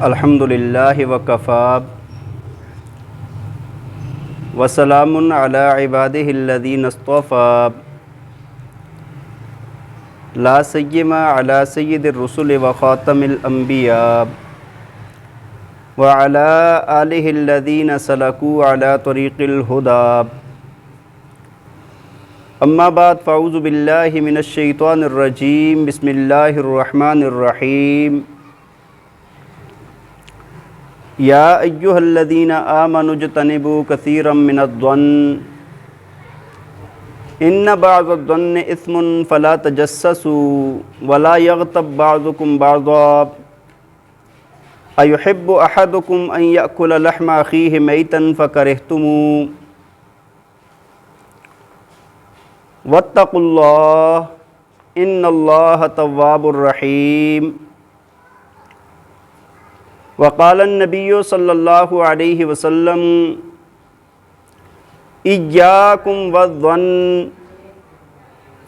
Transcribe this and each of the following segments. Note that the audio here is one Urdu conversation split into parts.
الحمد للہ وکفی وسلام علی عبادہ الذین اصطفی لا سیما علی سید الرسل وخاتم الانبیاء وعلی آلہ الذین سلکوا علی طریق الہدی اما بعد فاعوذ باللہ من الشیطان الرجیم بسم اللہ الرحمن الرحیم یا ایہا الذین آمنوا اجتنبوا کثیرا من الظن ان بعض الظن اثم فلا تجسسوا ولا یغتب بعضکم بعضا ایحب احدکم ان یأکل لحم اخیہ میتا فکرہتموہ واتقوا اللہ ان اللہ تواب الرحیم وقال النبی صلی اللہ علیہ وسلم ایاکم والظن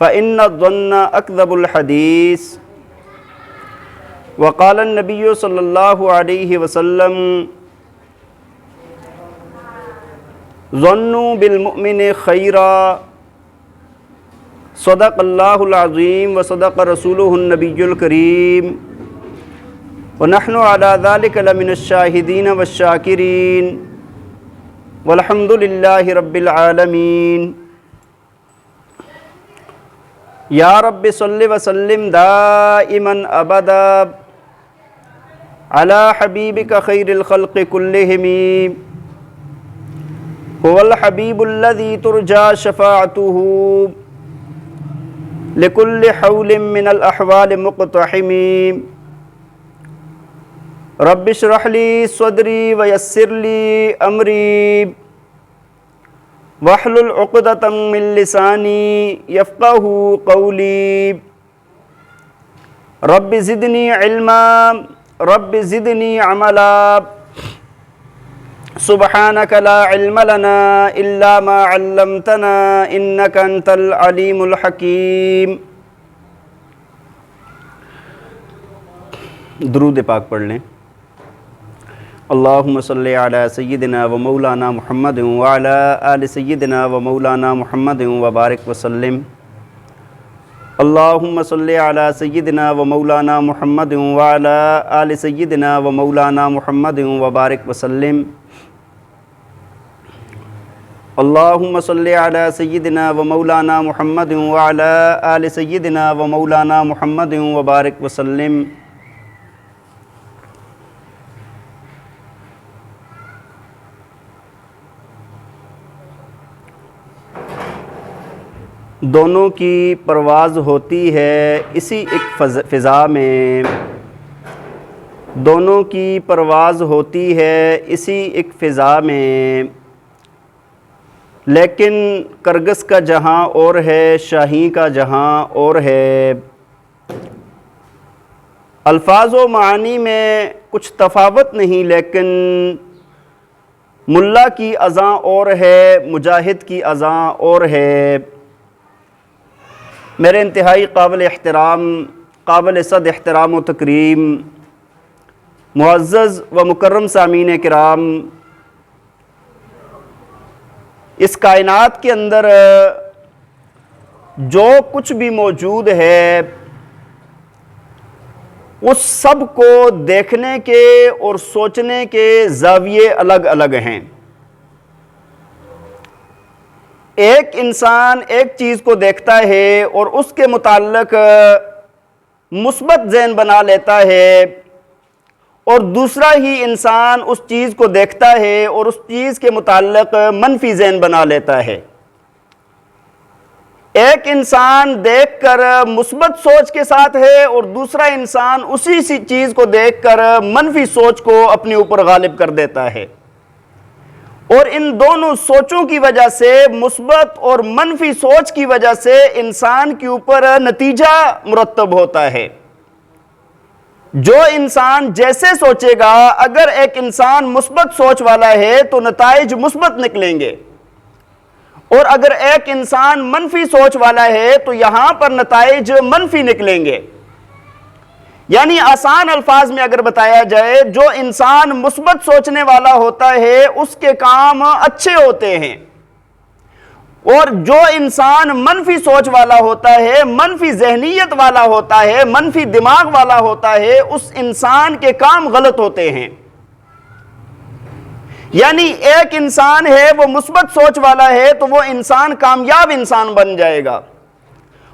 فإن الظن اکذب الحدیث وقال النبی صلی اللہ علیہ وسلم ظنوا بالمؤمن خیرا صدق اللہ العظیم وصدق رسولہ النبی الکریم ونحن على ذلك لمن الشاہدین والشاکرین والحمد للہ رب العالمین یا رب صل وسلم دائما ابدا على حبیبک خیر الخلق کلہم هو الحبیب الذی ترجى شفاعته لكل حول من الاحوال مقتحم رب اشرح لی صدری ویسر لی امری واحلل عقدۃ من لسانی یفقہوا قولی رب زدنی علما رب زدنی عملا سبحانک لا علم لنا الا ما علمتنا انک انت العلیم الحکیم۔ درود پاک پڑھ لیں۔ اللہم صلی علی سیدنا و مولانا محمد وعلی آل سیدنا و مولانا محمد وبارک وسلم۔ اللہم صلی علی سیدنا و مولانا محمد وعلی آل سیدنا و مولانا محمد وبارک وسلم۔ اللہم صلی علی سیدنا و مولانا محمد وعلی آل سیدنا و مولانا محمد وبارک وسلم۔ دونوں کی پرواز ہوتی ہے اسی ایک فضا میں، دونوں کی پرواز ہوتی ہے اسی ایک فضا میں، لیکن کرگس کا جہاں اور ہے شاہین کا جہاں اور ہے۔ الفاظ و معانی میں کچھ تفاوت نہیں، لیکن ملا کی اذاں اور ہے مجاہد کی اذاں اور ہے۔ میرے انتہائی قابل احترام، قابل صد احترام و تکریم معزز و مکرم سامعین کرام، اس کائنات کے اندر جو کچھ بھی موجود ہے اس سب کو دیکھنے کے اور سوچنے کے زاویے الگ الگ ہیں۔ ایک انسان ایک چیز کو دیکھتا ہے اور اس کے متعلق مثبت ذہن بنا لیتا ہے، اور دوسرا ہی انسان اس چیز کو دیکھتا ہے اور اس چیز کے متعلق منفی ذہن بنا لیتا ہے۔ ایک انسان دیکھ کر مثبت سوچ کے ساتھ ہے اور دوسرا انسان اسی سی چیز کو دیکھ کر منفی سوچ کو اپنے اوپر غالب کر دیتا ہے، اور ان دونوں سوچوں کی وجہ سے، مثبت اور منفی سوچ کی وجہ سے انسان کے اوپر نتیجہ مرتب ہوتا ہے۔ جو انسان جیسے سوچے گا، اگر ایک انسان مثبت سوچ والا ہے تو نتائج مثبت نکلیں گے، اور اگر ایک انسان منفی سوچ والا ہے تو یہاں پر نتائج منفی نکلیں گے۔ یعنی آسان الفاظ میں اگر بتایا جائے، جو انسان مثبت سوچنے والا ہوتا ہے اس کے کام اچھے ہوتے ہیں، اور جو انسان منفی سوچ والا ہوتا ہے، منفی ذہنیت والا ہوتا ہے، منفی دماغ والا ہوتا ہے، اس انسان کے کام غلط ہوتے ہیں۔ یعنی ایک انسان ہے وہ مثبت سوچ والا ہے تو وہ انسان کامیاب انسان بن جائے گا،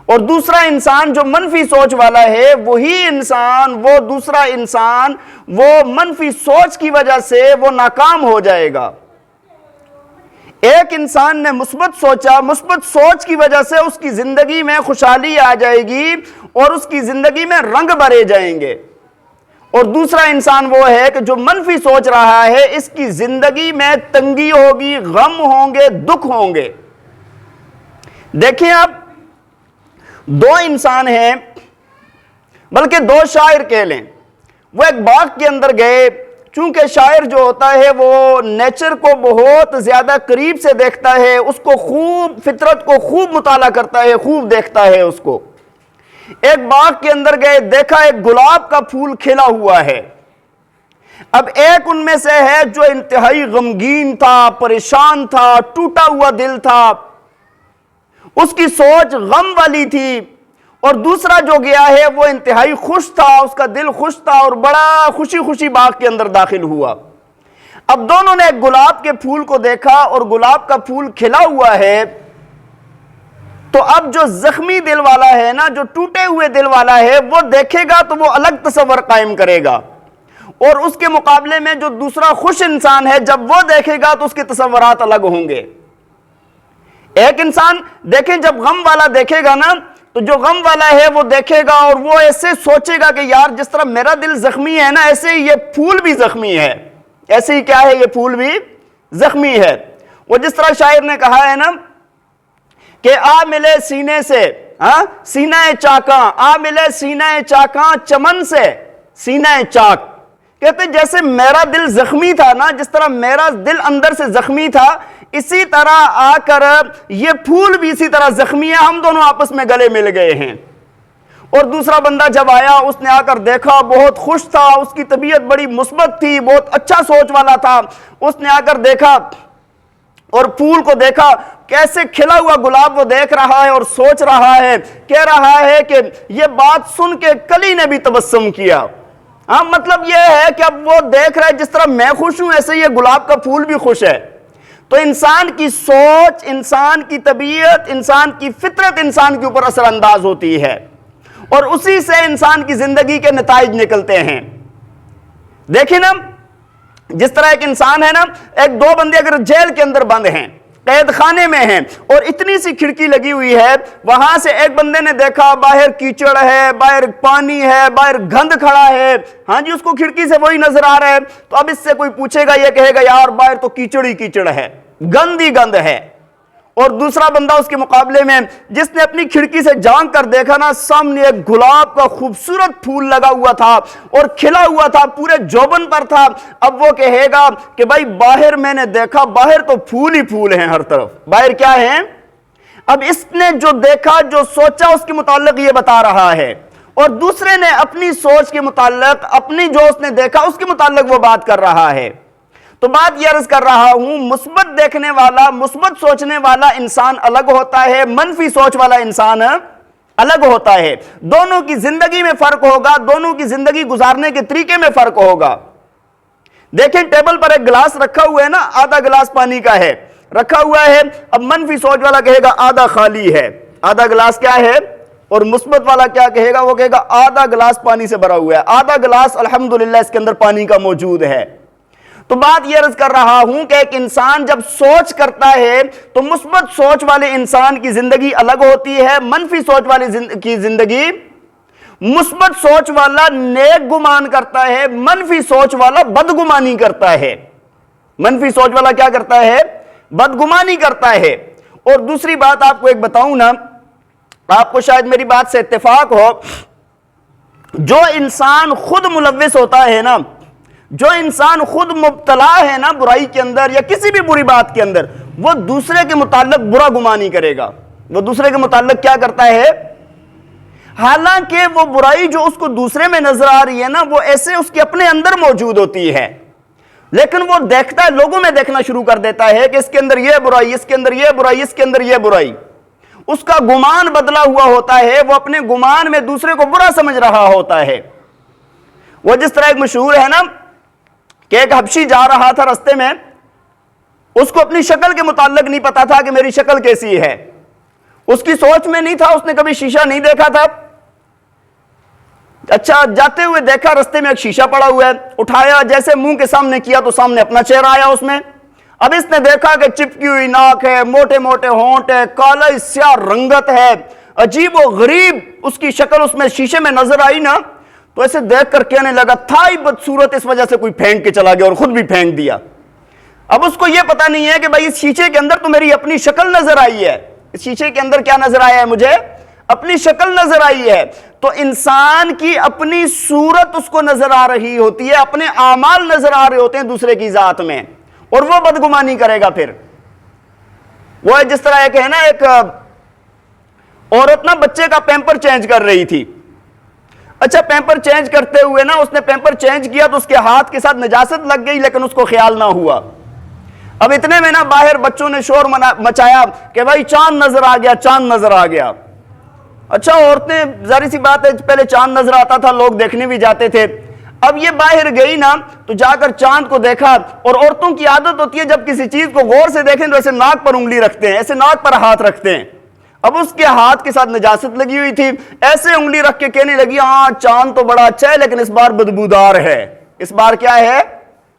اور دوسرا انسان جو منفی سوچ والا ہے وہی انسان، وہ دوسرا انسان وہ منفی سوچ کی وجہ سے وہ ناکام ہو جائے گا۔ ایک انسان نے مثبت سوچا، مثبت سوچ کی وجہ سے اس کی زندگی میں خوشحالی آ جائے گی اور اس کی زندگی میں رنگ بھرے جائیں گے، اور دوسرا انسان وہ ہے کہ جو منفی سوچ رہا ہے اس کی زندگی میں تنگی ہوگی، غم ہوں گے، دکھ ہوں گے۔ دیکھیں آپ، دو انسان ہیں، بلکہ دو شاعر کہہ لیں، وہ ایک باغ کے اندر گئے۔ چونکہ شاعر جو ہوتا ہے وہ نیچر کو بہت زیادہ قریب سے دیکھتا ہے، اس کو خوب، فطرت کو خوب مطالعہ کرتا ہے، خوب دیکھتا ہے اس کو۔ ایک باغ کے اندر گئے، دیکھا ایک گلاب کا پھول کھلا ہوا ہے۔ اب ایک ان میں سے ہے جو انتہائی غمگین تھا، پریشان تھا، ٹوٹا ہوا دل تھا، اس کی سوچ غم والی تھی، اور دوسرا جو گیا ہے وہ انتہائی خوش تھا، اس کا دل خوش تھا اور بڑا خوشی خوشی باغ کے اندر داخل ہوا۔ اب دونوں نے گلاب کے پھول کو دیکھا اور گلاب کا پھول کھلا ہوا ہے، تو اب جو زخمی دل والا ہے نا، جو ٹوٹے ہوئے دل والا ہے، وہ دیکھے گا تو وہ الگ تصور قائم کرے گا، اور اس کے مقابلے میں جو دوسرا خوش انسان ہے جب وہ دیکھے گا تو اس کے تصورات الگ ہوں گے۔ ایک انسان دیکھیں جب غم والا دیکھے گا نا، تو جو غم والا ہے وہ دیکھے گا اور وہ ایسے سوچے گا کہ یار جس طرح میرا دل زخمی ہے نا، ایسے ہی یہ پھول بھی زخمی ہے، ایسے ہی کیا ہے، یہ پھول بھی زخمی ہے۔ وہ جس طرح شاعر نے کہا ہے نا کہ آ ملے سینے سے سینہ چاکاں، آ ملے سینہ چاکاں چمن سے سینہ چاک، کہتے جیسے میرا دل زخمی تھا نا، جس طرح میرا دل اندر سے زخمی تھا، اسی طرح آ کر یہ پھول بھی اسی طرح زخمی ہے، ہم دونوں آپس میں گلے مل گئے ہیں۔ اور دوسرا بندہ جب آیا، اس نے آ کر دیکھا، بہت خوش تھا، اس کی طبیعت بڑی مثبت تھی، بہت اچھا سوچ والا تھا، اس نے آ کر دیکھا اور پھول کو دیکھا، کیسے کھلا ہوا گلاب وہ دیکھ رہا ہے اور سوچ رہا ہے، کہہ رہا ہے کہ یہ بات سن کے کلی نے بھی تبسم کیا۔ مطلب یہ ہے کہ اب وہ دیکھ رہا ہے جس طرح میں خوش ہوں ایسے یہ گلاب کا پھول بھی خوش ہے۔ تو انسان کی سوچ، انسان کی طبیعت، انسان کی فطرت انسان کے اوپر اثر انداز ہوتی ہے، اور اسی سے انسان کی زندگی کے نتائج نکلتے ہیں۔ دیکھیں نا، جس طرح ایک انسان ہے نا، ایک دو بندے اگر جیل کے اندر بند ہیں، قید خانے میں ہیں، اور اتنی سی کھڑکی لگی ہوئی ہے، وہاں سے ایک بندے نے دیکھا باہر کیچڑ ہے، باہر پانی ہے، باہر گند کھڑا ہے، ہاں جی، اس کو کھڑکی سے وہی نظر آ رہا ہے، تو اب اس سے کوئی پوچھے گا، یہ کہے گا یار باہر تو کیچڑ ہی کیچڑ ہے، گند ہی گند ہے۔ اور دوسرا بندہ اس کے مقابلے میں جس نے اپنی کھڑکی سے جھانک کر دیکھا نا، سامنے ایک گلاب کا خوبصورت پھول لگا ہوا تھا اور کھلا ہوا تھا، پورے جوبن پر تھا، اب وہ کہے گا کہ بھائی باہر میں نے دیکھا، باہر تو پھول ہی پھول ہیں ہر طرف، باہر کیا ہیں؟ اب اس نے جو دیکھا، جو سوچا، اس کے متعلق یہ بتا رہا ہے، اور دوسرے نے اپنی سوچ کے متعلق، اپنی جو اس نے دیکھا اس کے متعلق وہ بات کر رہا ہے۔ تو بات یہ عرض کر رہا ہوں، مثبت دیکھنے والا، مثبت سوچنے والا انسان الگ ہوتا ہے، منفی سوچ والا انسان الگ ہوتا ہے۔ دونوں کی زندگی میں فرق ہوگا، دونوں کی زندگی گزارنے کے طریقے میں فرق ہوگا۔ دیکھیں ٹیبل پر ایک گلاس رکھا ہوا ہے نا، آدھا گلاس پانی کا ہے رکھا ہوا ہے، اب منفی سوچ والا کہے گا آدھا خالی ہے، آدھا گلاس کیا ہے، اور مثبت والا کیا کہے گا، وہ کہے گا آدھا گلاس پانی سے بھرا ہوا ہے، آدھا گلاس الحمدللہ اس کے اندر پانی کا موجود ہے۔ تو بات یہ عرض کر رہا ہوں کہ ایک انسان جب سوچ کرتا ہے تو مثبت سوچ والے انسان کی زندگی الگ ہوتی ہے، منفی سوچ والے کی زندگی، مثبت سوچ والا نیک گمان کرتا ہے، منفی سوچ والا بدگمانی کرتا ہے۔ منفی سوچ والا کیا کرتا ہے؟ بدگمانی کرتا ہے۔ اور دوسری بات آپ کو ایک بتاؤں نا، آپ کو شاید میری بات سے اتفاق ہو، جو انسان خود ملوث ہوتا ہے نا، جو انسان خود مبتلا ہے نا برائی کے اندر یا کسی بھی بری بات کے اندر، وہ دوسرے کے متعلق برا گمانی کرے گا، وہ دوسرے کے متعلق کیا کرتا ہے؟ حالانکہ وہ برائی جو اس کو دوسرے میں نظر آ رہی ہے نا، وہ ایسے اس کے اپنے اندر موجود ہوتی ہے، لیکن وہ دیکھتا ہے، لوگوں میں دیکھنا شروع کر دیتا ہے کہ اس کے اندر یہ برائی، اس کے اندر یہ برائی، اس کے اندر یہ برائی۔ اس کا گمان بدلا ہوا ہوتا ہے، وہ اپنے گمان میں دوسرے کو برا سمجھ رہا ہوتا ہے۔ وہ جس طرح ایک مشہور ہے نا کہ ایک حبشی جا رہا تھا رستے میں، اس کو اپنی شکل کے متعلق نہیں پتا تھا کہ میری شکل کیسی ہے، اس کی سوچ میں نہیں تھا، اس نے کبھی شیشہ نہیں دیکھا تھا۔ اچھا، جاتے ہوئے دیکھا رستے میں ایک شیشہ پڑا ہوا ہے، اٹھایا، جیسے منہ کے سامنے کیا تو سامنے اپنا چہرہ آیا اس میں۔ اب اس نے دیکھا کہ چپکی ہوئی ناک ہے، موٹے موٹے ہونٹ ہے، کالا سیاہ رنگت ہے، عجیب و غریب اس کی شکل اس میں شیشے میں نظر آئی نا، تو ایسے دیکھ کر کہنے لگا تھا ہی بدصورت، اس وجہ سے کوئی پھینک کے چلا گیا اور خود بھی پھینک دیا۔ اب اس کو یہ پتا نہیں ہے کہ بھائی اس شیشے کے اندر تو میری اپنی شکل نظر آئی ہے، اس شیشے کے اندر کیا نظر آیا ہے؟ مجھے اپنی شکل نظر آئی ہے۔ تو انسان کی اپنی صورت اس کو نظر آ رہی ہوتی ہے، اپنے اعمال نظر آ رہے ہوتے ہیں دوسرے کی ذات میں، اور وہ بدگمانی کرے گا۔ پھر وہ جس طرح ایک ہے نا، ایک عورت نا بچے کا پیمپر چینج کر رہی تھی۔ اچھا، پیمپر چینج کرتے ہوئے نا اس نے پیمپر چینج کیا تو اس کے ہاتھ کے ساتھ نجاست لگ گئی، لیکن اس کو خیال نہ ہوا۔ اب اتنے میں نا باہر بچوں نے شور مچایا کہ بھائی چاند نظر آ گیا، چاند نظر آ گیا۔ اچھا، عورتیں ظاہر سی بات ہے پہلے چاند نظر آتا تھا، لوگ دیکھنے بھی جاتے تھے۔ اب یہ باہر گئی نا تو جا کر چاند کو دیکھا، اور عورتوں کی عادت ہوتی ہے جب کسی چیز کو غور سے دیکھیں تو ایسے ناک پر انگلی رکھتے ہیں، ایسے ناک پر ہاتھ رکھتے ہیں۔ اب اس کے ہاتھ کے ساتھ نجاست لگی ہوئی تھی، ایسے انگلی رکھ کے کہنے لگی ہاں چاند تو بڑا اچھا ہے لیکن اس بار بدبودار ہے، اس بار کیا ہے؟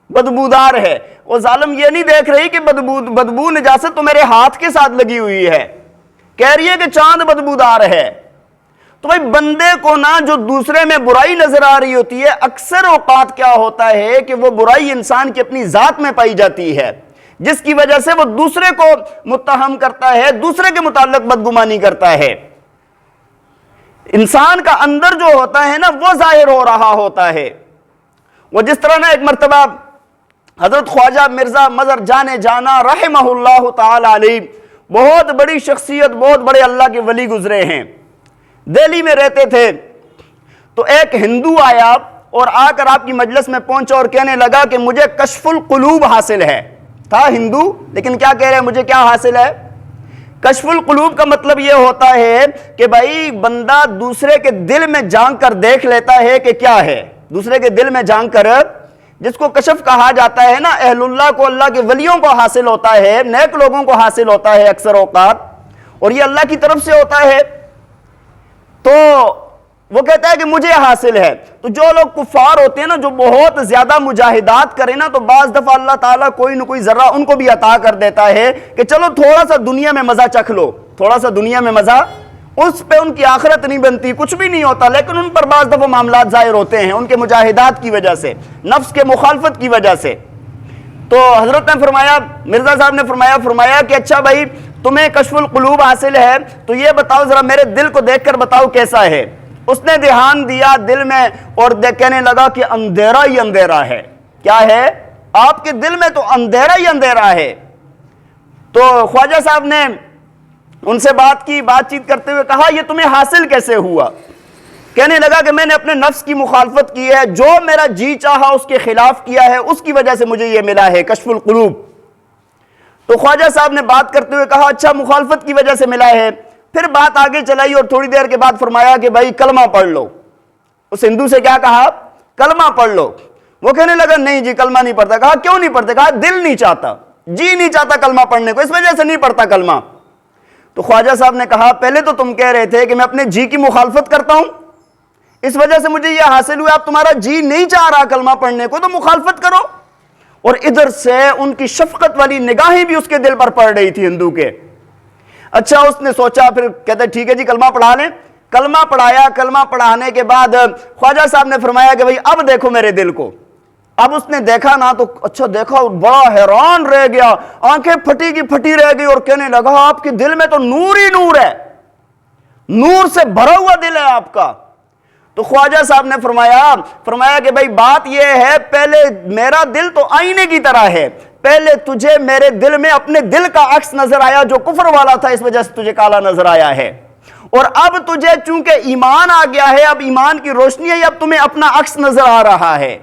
بدبودار ہے۔ وہ ظالم یہ نہیں دیکھ رہی کہ بدبو نجاست تو میرے ہاتھ کے ساتھ لگی ہوئی ہے، کہہ رہی ہے کہ چاند بدبودار ہے۔ تو بھائی بندے کو نا جو دوسرے میں برائی نظر آ رہی ہوتی ہے، اکثر اوقات کیا ہوتا ہے کہ وہ برائی انسان کی اپنی ذات میں پائی جاتی ہے، جس کی وجہ سے وہ دوسرے کو متہم کرتا ہے، دوسرے کے متعلق بدگمانی کرتا ہے۔ انسان کا اندر جو ہوتا ہے نا وہ ظاہر ہو رہا ہوتا ہے۔ وہ جس طرح نا ایک مرتبہ حضرت خواجہ مرزا مظہر جان جانا رحمہ اللہ تعالی علیہ، بہت بڑی شخصیت، بہت بڑے اللہ کے ولی گزرے ہیں، دہلی میں رہتے تھے۔ تو ایک ہندو آیا اور آ کر آپ کی مجلس میں پہنچا اور کہنے لگا کہ مجھے کشف القلوب حاصل ہے۔ تھا ہندو لیکن کیا کہہ رہے ہیں؟ مجھے کیا حاصل ہے؟ کشف القلوب کا مطلب یہ ہوتا ہے کہ بھائی بندہ دوسرے کے دل میں جھانک کر دیکھ لیتا ہے کہ کیا ہے، دوسرے کے دل میں جھانک کر، جس کو کشف کہا جاتا ہے نا، اہل اللہ کو، اللہ کے ولیوں کو حاصل ہوتا ہے، نیک لوگوں کو حاصل ہوتا ہے اکثر اوقات، اور یہ اللہ کی طرف سے ہوتا ہے۔ تو وہ کہتا ہے کہ مجھے حاصل ہے۔ تو جو لوگ کفار ہوتے ہیں نا، جو بہت زیادہ مجاہدات کریں نا، تو بعض دفعہ اللہ تعالیٰ کوئی نہ کوئی ذرہ ان کو بھی عطا کر دیتا ہے کہ چلو تھوڑا سا دنیا میں مزہ چکھ لو، تھوڑا سا دنیا میں مزہ۔ اس پہ ان کی آخرت نہیں بنتی، کچھ بھی نہیں ہوتا، لیکن ان پر بعض دفعہ معاملات ظاہر ہوتے ہیں ان کے مجاہدات کی وجہ سے، نفس کے مخالفت کی وجہ سے۔ تو حضرت نے فرمایا، مرزا صاحب نے فرمایا کہ اچھا بھائی تمہیں کشف القلوب حاصل ہے تو یہ بتاؤ ذرا میرے دل کو دیکھ کر بتاؤ کیسا ہے۔ اس نے دھیان دیا دل میں اور کہنے لگا کہ اندھیرا ہی اندھیرا ہے۔ کیا ہے؟ آپ کے دل میں تو اندھیرا ہی اندھیرا ہے۔ تو خواجہ صاحب نے ان سے بات چیت کرتے ہوئے کہا یہ تمہیں حاصل کیسے ہوا؟ کہنے لگا کہ میں نے اپنے نفس کی مخالفت کی ہے، جو میرا جی چاہا اس کے خلاف کیا ہے، اس کی وجہ سے مجھے یہ ملا ہے کشف القلوب۔ تو خواجہ صاحب نے بات کرتے ہوئے کہا اچھا مخالفت کی وجہ سے ملا ہے۔ پھر بات آگے چلائی اور تھوڑی دیر کے بعد فرمایا کہ بھائی کلمہ پڑھ لو۔ اس ہندو سے کیا کہا؟ کلمہ پڑھ لو۔ وہ کہنے لگا نہیں جی کلمہ نہیں پڑھتا۔ کہا کیوں نہیں پڑھتے؟ کہا دل نہیں چاہتا، جی نہیں چاہتا کلمہ پڑھنے کو، اس وجہ سے نہیں پڑھتا کلمہ۔ تو خواجہ صاحب نے کہا پہلے تو تم کہہ رہے تھے کہ میں اپنے جی کی مخالفت کرتا ہوں، اس وجہ سے مجھے یہ حاصل ہوا، اب تمہارا جی نہیں چاہ رہا کلمہ پڑھنے کو تو مخالفت کرو۔ اور ادھر سے ان کی شفقت والی نگاہیں بھی اس کے دل پر پڑ رہی تھی ہندو کے۔ اچھا اس نے سوچا، پھر کہتے ٹھیک ہے جی کلمہ پڑھا لیں۔ کلمہ پڑھایا، کلمہ پڑھانے کے بعد خواجہ صاحب نے فرمایا کہ بھئی اب دیکھو میرے دل کو۔ اب اس نے دیکھا نا تو اچھا دیکھا، بڑا حیران رہ گیا، آنکھیں پھٹی کی پھٹی رہ گئی اور کہنے لگا آپ کے دل میں تو نور ہی نور ہے، نور سے بھرا ہوا دل ہے آپ کا۔ تو خواجہ صاحب نے فرمایا کہ بھئی بات یہ ہے، پہلے میرا دل تو آئینے کی طرح ہے، پہلے تجھے میرے دل میں اپنے دل کا عکس نظر آیا جو کفر والا تھا، اس وجہ سے تجھے کالا نظر آیا ہے، اور اب تجھے چونکہ ایمان آ گیا ہے، اب ایمان کی روشنی ہے، اب تمہیں اپنا عکس نظر آ رہا ہے۔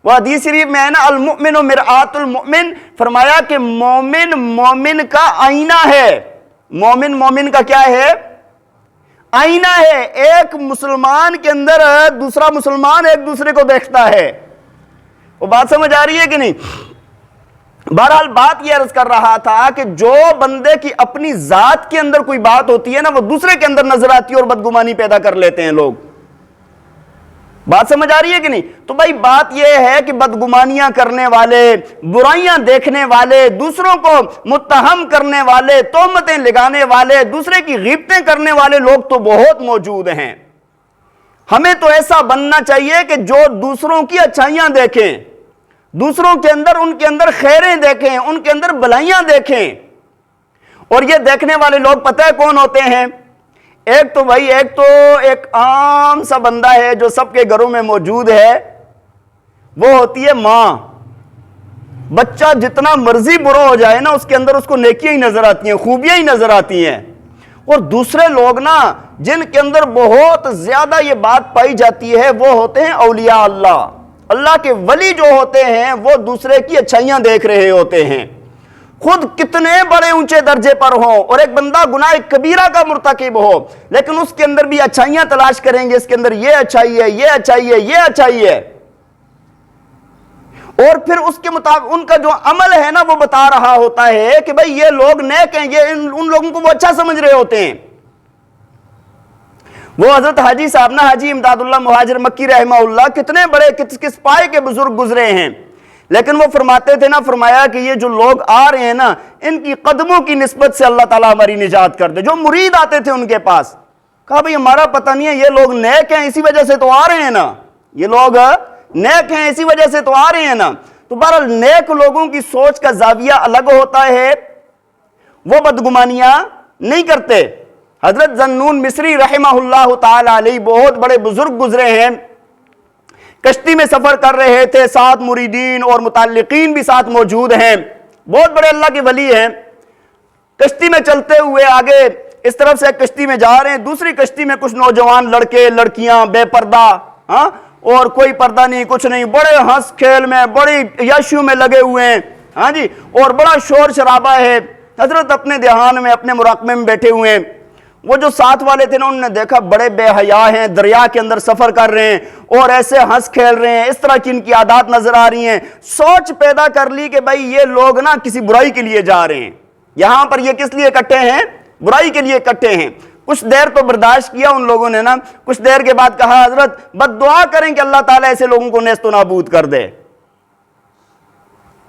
وہ حدیث شریف میں ہے نا، المؤمن مرآت المؤمن، فرمایا کہ مومن مومن کا آئینہ ہے۔ مومن مومن کا کیا ہے؟ آئینہ ہے۔ ایک مسلمان کے اندر دوسرا مسلمان ایک دوسرے کو دیکھتا ہے۔ وہ بات سمجھ آ رہی ہے کہ نہیں؟ بہرحال بات یہ عرض کر رہا تھا کہ جو بندے کی اپنی ذات کے اندر کوئی بات ہوتی ہے نا، وہ دوسرے کے اندر نظر آتی ہے اور بدگمانی پیدا کر لیتے ہیں لوگ۔ بات سمجھ آ رہی ہے کہ نہیں؟ تو بھائی بات یہ ہے کہ بدگمانیاں کرنے والے، برائیاں دیکھنے والے، دوسروں کو متہم کرنے والے، تہمتیں لگانے والے، دوسرے کی غیبتیں کرنے والے لوگ تو بہت موجود ہیں۔ ہمیں تو ایسا بننا چاہیے کہ جو دوسروں کی اچھائیاں دیکھیں، دوسروں کے اندر ان کے اندر خیریں دیکھیں، ان کے اندر بھلائیاں دیکھیں۔ اور یہ دیکھنے والے لوگ پتہ ہے کون ہوتے ہیں؟ ایک تو ایک عام سا بندہ ہے جو سب کے گھروں میں موجود ہے، وہ ہوتی ہے ماں۔ بچہ جتنا مرضی برا ہو جائے نا، اس کے اندر اس کو نیکیاں ہی نظر آتی ہیں، خوبیاں ہی نظر آتی ہیں۔ اور دوسرے لوگ نا، جن کے اندر بہت زیادہ یہ بات پائی جاتی ہے، وہ ہوتے ہیں اولیاء اللہ۔ اللہ کے ولی جو ہوتے ہیں وہ دوسرے کی اچھائیاں دیکھ رہے ہوتے ہیں، خود کتنے بڑے اونچے درجے پر ہوں، اور ایک بندہ گناہ کبیرہ کا مرتکب ہو، لیکن اس کے اندر بھی اچھائیاں تلاش کریں گے، اس کے اندر یہ اچھائی ہے، یہ اچھائی ہے، یہ اچھائی ہے، اور پھر اس کے مطابق ان کا جو عمل ہے نا، وہ بتا رہا ہوتا ہے کہ بھئی یہ لوگ نیک ہیں، یہ ان لوگوں کو وہ اچھا سمجھ رہے ہوتے ہیں۔ وہ حضرت حاجی صاحب نا، حاجی امداد اللہ مہاجر مکی رحمہ اللہ، کتنے بڑے کس پائے کے بزرگ گزرے ہیں، لیکن وہ فرماتے تھے نا، فرمایا کہ یہ جو لوگ آ رہے ہیں نا، ان کی قدموں کی نسبت سے اللہ تعالیٰ ہماری نجات کر دے۔ جو مرید آتے تھے ان کے پاس، کہا بھئی ہمارا پتہ نہیں ہے، یہ لوگ نیک ہیں اسی وجہ سے تو آ رہے ہیں نا، یہ لوگ نیک ہیں اسی وجہ سے تو آ رہے ہیں نا۔ تو بہرحال نیک لوگوں کی سوچ کا زاویہ الگ ہوتا ہے، وہ بدگمانیاں نہیں کرتے۔ حضرت ذنون مصری رحمہ اللہ تعالی علیہ بہت بڑے بزرگ گزرے ہیں، کشتی میں سفر کر رہے تھے، ساتھ مریدین اور متعلقین بھی ساتھ موجود ہیں، بہت بڑے اللہ کے ولی ہیں۔ کشتی میں چلتے ہوئے آگے اس طرف سے کشتی میں جا رہے ہیں، دوسری کشتی میں کچھ نوجوان لڑکے لڑکیاں بے پردہ، اور کوئی پردہ نہیں، کچھ نہیں، بڑے ہنس کھیل میں، بڑی یشو میں لگے ہوئے ہیں، جی، اور بڑا شور شرابہ ہے۔ حضرت اپنے دھیان میں، اپنے مراقبے میں بیٹھے ہوئے ہیں۔ وہ جو ساتھ والے تھے نا، انہوں نے دیکھا بڑے بے حیا ہیں، دریا کے اندر سفر کر رہے ہیں اور ایسے ہنس کھیل رہے ہیں، اس طرح کی ان کی عادات نظر آ رہی ہیں۔ سوچ پیدا کر لی کہ بھائی یہ لوگ نا کسی برائی کے لیے جا رہے ہیں، یہاں پر یہ کس لیے اکٹھے ہیں؟ برائی کے لیے اکٹھے ہیں۔ کچھ دیر تو برداشت کیا ان لوگوں نے نا، کچھ دیر کے بعد کہا حضرت بد دعا کریں کہ اللہ تعالیٰ ایسے لوگوں کو نیست و نابود کر دے۔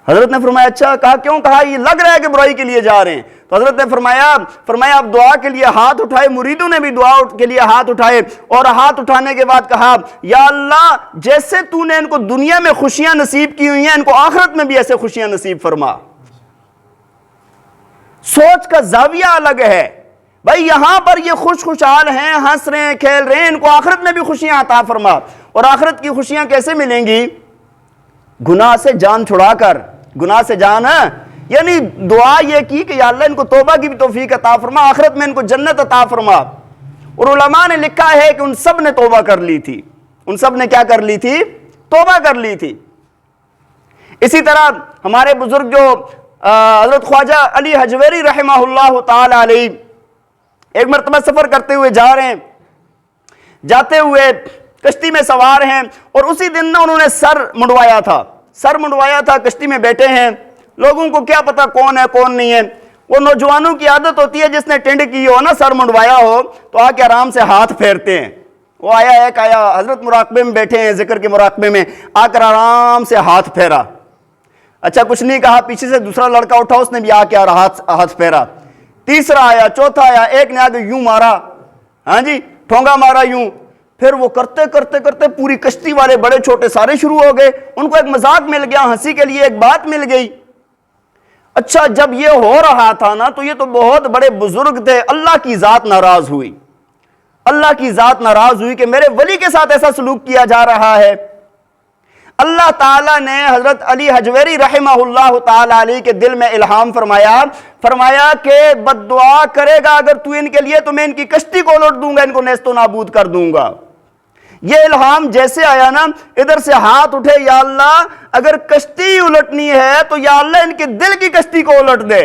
حضرت نے فرمایا اچھا، کہا کیوں؟ کہا یہ لگ رہا ہے کہ برائی کے لیے جا رہے ہیں۔ تو حضرت نے فرمایا اب دعا کے لیے ہاتھ اٹھائے، مریدوں نے بھی دعا کے لیے ہاتھ اٹھائے، اور ہاتھ اٹھانے کے بعد کہا یا اللہ جیسے تو نے ان کو دنیا میں خوشیاں نصیب کی ہوئی ہیں، ان کو آخرت میں بھی ایسے خوشیاں نصیب فرما۔ سوچ کا زاویہ الگ ہے بھائی، یہاں پر یہ خوشحال ہیں، ہنس رہے ہیں، کھیل رہے ہیں، ان کو آخرت میں بھی خوشیاں عطا فرما۔ اور آخرت کی خوشیاں کیسے ملیں گی؟ گناہ سے جان چھڑا کر، گناہ سے جان، یعنی دعا یہ کی کہ یا اللہ ان کو توبہ کی بھی توفیق عطا فرما، آخرت میں ان کو جنت عطا فرما۔ اور علماء نے لکھا ہے کہ ان سب نے توبہ کر لی تھی، ان سب نے کیا کر لی تھی؟ توبہ کر لی تھی۔ اسی طرح ہمارے بزرگ جو حضرت خواجہ علی حجویری رحمہ اللہ تعالی علیہ ایک مرتبہ سفر کرتے ہوئے جا رہے ہیں، جاتے ہوئے کشتی میں سوار ہیں، اور اسی دن نا انہوں نے سر منڈوایا تھا، کشتی میں بیٹھے ہیں، لوگوں کو کیا پتا کون ہے کون نہیں ہے۔ وہ نوجوانوں کی عادت ہوتی ہے جس نے ٹینڈ کی ہو نا، سر منڈوایا ہو تو آ کے آرام سے ہاتھ پھیرتے ہیں۔ وہ ایک آیا حضرت مراقبے میں بیٹھے ہیں، ذکر کے مراقبے میں، آ کر آرام سے ہاتھ پھیرا، اچھا کچھ نہیں کہا، پیچھے سے دوسرا لڑکا اٹھا، اس نے بھی آ کے ہاتھ پھیرا، تیسرا آیا، چوتھا آیا، ایک نے آگے یوں مارا، ہاں جی ٹھونگا مارا یوں، پھر وہ کرتے کرتے کرتے پوری کشتی والے بڑے چھوٹے سارے شروع ہو گئے، ان کو ایک مذاق مل گیا، ہنسی کے لیے ایک بات مل گئی۔ اچھا جب یہ ہو رہا تھا نا، تو یہ تو بہت بڑے بزرگ تھے، اللہ کی ذات ناراض ہوئی، اللہ کی ذات ناراض ہوئی کہ میرے ولی کے ساتھ ایسا سلوک کیا جا رہا ہے۔ اللہ تعالیٰ نے حضرت علی حجویری رحمہ اللہ تعالیٰ علیہ کے دل میں الہام فرمایا کہ بد دعا کرے گا اگر تو ان کے لیے تو میں ان کی کشتی کو الٹ دوں گا، ان کو نیست و نابود کر دوں گا۔ یہ الہام جیسے آیا نا، ادھر سے ہاتھ اٹھے، یا اللہ اگر کشتی الٹنی ہے تو یا اللہ ان کے دل کی کشتی کو الٹ دے۔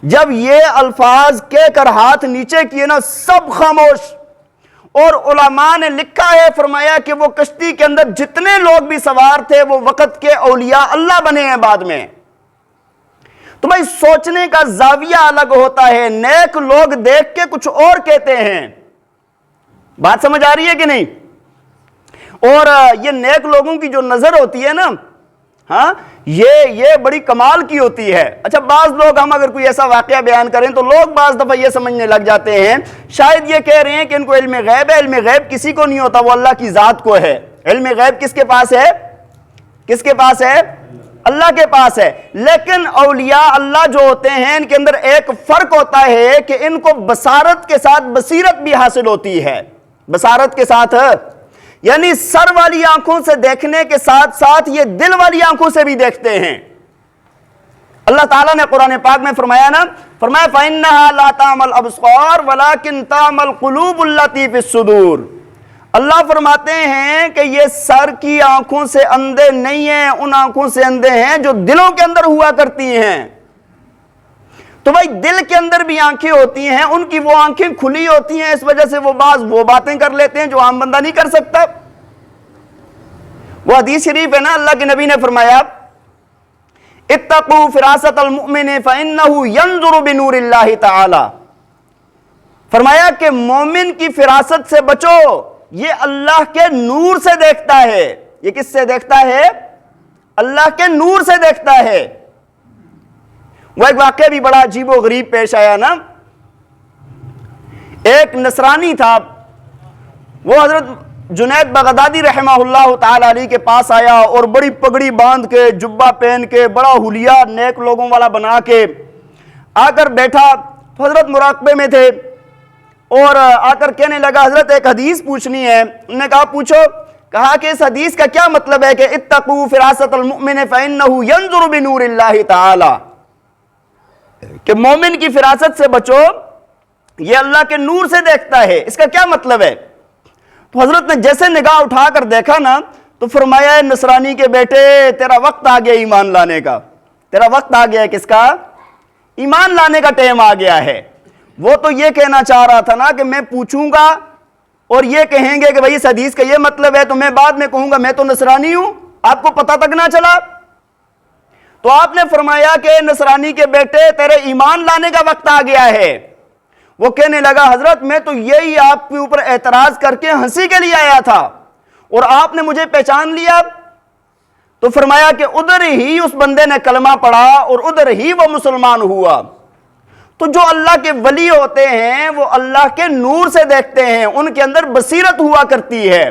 جب یہ الفاظ کہہ کر ہاتھ نیچے کیے نا، سب خاموش، اور علماء نے لکھا ہے، فرمایا کہ وہ کشتی کے اندر جتنے لوگ بھی سوار تھے وہ وقت کے اولیاء اللہ بنے ہیں بعد میں۔ تو بھائی سوچنے کا زاویہ الگ ہوتا ہے، نیک لوگ دیکھ کے کچھ اور کہتے ہیں، بات سمجھ آ رہی ہے کہ نہیں؟ اور یہ نیک لوگوں کی جو نظر ہوتی ہے نا، ہاں یہ بڑی کمال کی ہوتی ہے۔ اچھا بعض لوگ، ہم اگر کوئی ایسا واقعہ بیان کریں تو لوگ بعض دفعہ یہ سمجھنے لگ جاتے ہیں شاید یہ کہہ رہے ہیں کہ ان کو علم غیب ہے۔ علم غیب کسی کو نہیں ہوتا، وہ اللہ کی ذات کو ہے۔ علم غیب کس کے پاس ہے؟ کس کے پاس ہے؟ اللہ کے پاس ہے۔ لیکن اولیاء اللہ جو ہوتے ہیں ان کے اندر ایک فرق ہوتا ہے کہ ان کو بصارت کے ساتھ بصیرت بھی حاصل ہوتی ہے۔ بصارت کے ساتھ یعنی سر والی آنکھوں سے دیکھنے کے ساتھ ساتھ یہ دل والی آنکھوں سے بھی دیکھتے ہیں۔ اللہ تعالیٰ نے قرآن پاک میں فرمایا فَإِنَّهَا لَا تَعْمَى الْأَبْصَارُ وَلَكِنْ تَعْمَى الْقُلُوبُ الَّتِي فِي الصُّدُورِ۔ اللہ فرماتے ہیں کہ یہ سر کی آنکھوں سے اندھے نہیں ہیں، ان آنکھوں سے اندھے ہیں جو دلوں کے اندر ہوا کرتی ہیں۔ تو بھائی دل کے اندر بھی آنکھیں ہوتی ہیں، ان کی وہ آنکھیں کھلی ہوتی ہیں، اس وجہ سے وہ وہ باتیں کر لیتے ہیں جو عام بندہ نہیں کر سکتا۔ وہ حدیث شریف ہے نا، اللہ کے نبی نے فرمایا اتقوا فراست المؤمن فإنه ينظر بنور اللہ تعالی۔ فرمایا کہ مومن کی فراست سے بچو، یہ اللہ کے نور سے دیکھتا ہے۔ یہ کس سے دیکھتا ہے؟ اللہ کے نور سے دیکھتا ہے۔ وہ ایک واقعہ بھی بڑا عجیب و غریب پیش آیا نا۔ ایک نصرانی تھا، وہ حضرت جنید بغدادی رحمہ اللہ تعالی علیہ کے پاس آیا اور بڑی پگڑی باندھ کے، جبہ پہن کے، بڑا حلیہ نیک لوگوں والا بنا کے آ کر بیٹھا۔ تو حضرت مراقبے میں تھے اور آ کر کہنے لگا حضرت ایک حدیث پوچھنی ہے۔ انہوں نے کہا پوچھو۔ کہا کہ اس حدیث کا کیا مطلب ہے کہ اتقوا فراست المؤمن فإنه ينظر بنور اللہ تعالی، کہ مومن کی فراست سے بچو، یہ اللہ کے نور سے دیکھتا ہے، اس کا کیا مطلب ہے؟ تو حضرت نے جیسے نگاہ اٹھا کر دیکھا نا تو فرمایا نصرانی کے بیٹے تیرا وقت آ گیا ایمان لانے کا۔ تیرا وقت آ گیا ہے کس کا؟ ایمان لانے کا ٹائم آ گیا ہے۔ وہ تو یہ کہنا چاہ رہا تھا نا کہ میں پوچھوں گا اور یہ کہیں گے کہ بھئی اس حدیث کا یہ مطلب ہے، تو میں بعد میں کہوں گا میں تو نصرانی ہوں، آپ کو پتہ تک نہ چلا۔ تو آپ نے فرمایا کہ نصرانی کے بیٹے تیرے ایمان لانے کا وقت آ گیا ہے۔ وہ کہنے لگا حضرت میں تو یہی آپ کے اوپر اعتراض کر کے ہنسی کے لیے آیا تھا اور آپ نے مجھے پہچان لیا۔ تو فرمایا کہ ادھر ہی اس بندے نے کلمہ پڑھا اور ادھر ہی وہ مسلمان ہوا۔ تو جو اللہ کے ولی ہوتے ہیں وہ اللہ کے نور سے دیکھتے ہیں، ان کے اندر بصیرت ہوا کرتی ہے۔